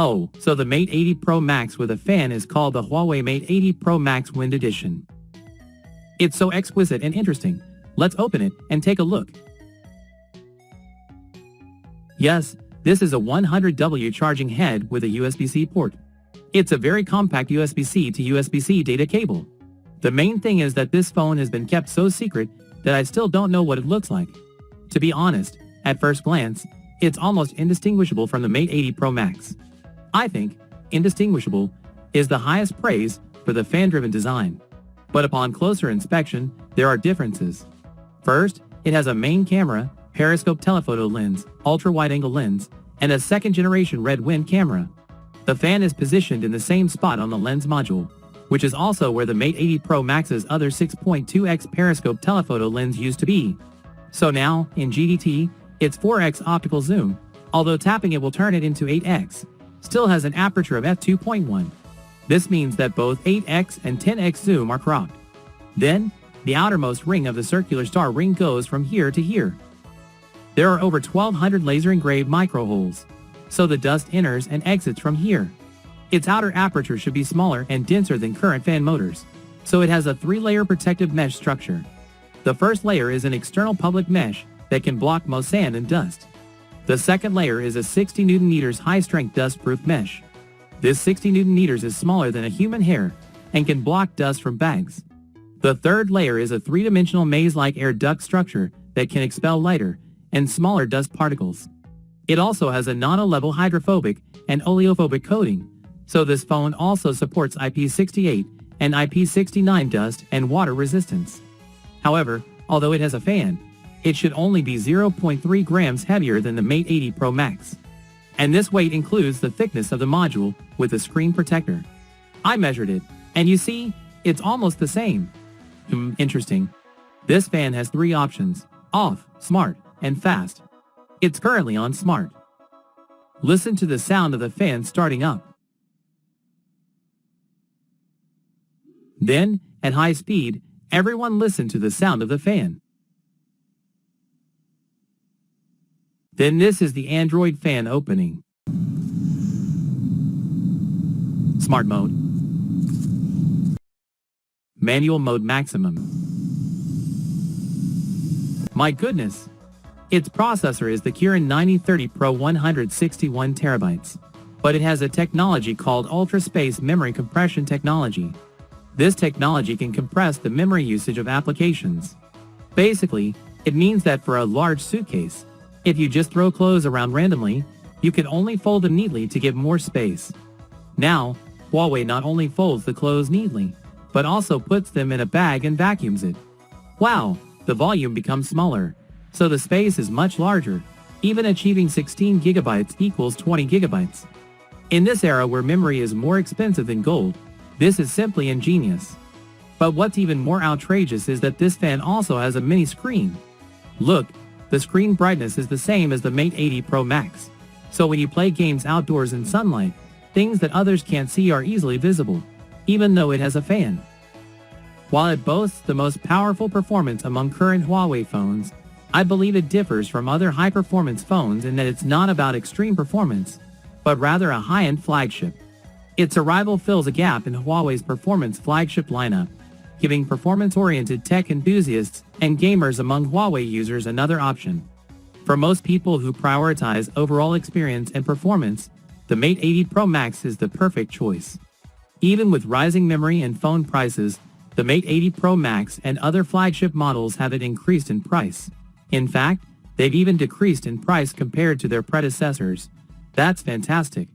Oh, so the Mate 80 Pro Max with a fan is called the Huawei Mate 80 Pro Max Wind Edition. It's so exquisite and interesting. Let's open it and take a look. Yes, this is a 100W charging head with a USB-C port. It's a very compact USB-C to USB-C data cable. The main thing is that this phone has been kept so secret that I still don't know what it looks like. To be honest, at first glance, it's almost indistinguishable from the Mate 80 Pro Max. I think indistinguishable is the highest praise for the fan-driven design. But upon closer inspection, there are differences. First, it has a main camera, periscope telephoto lens, ultra-wide-angle lens, and a second-generation red wind camera. The fan is positioned in the same spot on the lens module, which is also where the Mate 80 Pro Max's other 6.2x periscope telephoto lens used to be. So now, in GDT, it's 4x optical zoom, although tapping it will turn it into 8x, still has an aperture of f2.1. This means that both 8x and 10x zoom are cropped. Then, the outermost ring of the circular star ring goes from here to here. There are over 1,200 laser-engraved micro holes, so the dust enters and exits from here. Its outer aperture should be smaller and denser than current fan motors, so it has a 3-layer protective mesh structure. The first layer is an external public mesh that can block most sand and dust. The second layer is a 60 Nm high-strength dust-proof mesh. This 60 Nm is smaller than a human hair and can block dust from bags. The third layer is a 3-dimensional maze-like air duct structure that can expel lighter and smaller dust particles. It also has a nano-level hydrophobic and oleophobic coating, so this phone also supports IP68 and IP69 dust and water resistance. However, although it has a fan, it should only be 0.3 grams heavier than the Mate 80 Pro Max. And this weight includes the thickness of the module with the screen protector. I measured it, and you see, it's almost the same. Interesting. This fan has 3 options: off, smart, and fast. It's currently on smart. Listen to the sound of the fan starting up. Then, at high speed, everyone listen to the sound of the fan. Then this is the Android fan opening. Smart mode. Manual mode maximum. My goodness! Its processor is the Kirin 9030 Pro 161 TB, but it has a technology called Ultra Space Memory Compression Technology. This technology can compress the memory usage of applications. Basically, it means that for a large suitcase, if you just throw clothes around randomly, you can only fold them neatly to give more space. Now, Huawei not only folds the clothes neatly, but also puts them in a bag and vacuums it. Wow, the volume becomes smaller, so the space is much larger, even achieving 16 GB equals 20 GB. In this era where memory is more expensive than gold, this is simply ingenious. But what's even more outrageous is that this fan also has a mini screen. Look, the screen brightness is the same as the Mate 80 Pro Max, so when you play games outdoors in sunlight, things that others can't see are easily visible, even though it has a fan. While it boasts the most powerful performance among current Huawei phones, I believe it differs from other high-performance phones in that it's not about extreme performance, but rather a high-end flagship. Its arrival fills a gap in Huawei's performance flagship lineup, giving performance-oriented tech enthusiasts and gamers among Huawei users another option. For most people who prioritize overall experience and performance, the Mate 80 Pro Max is the perfect choice. Even with rising memory and phone prices, the Mate 80 Pro Max and other flagship models haven't increased in price. In fact, they've even decreased in price compared to their predecessors. That's fantastic.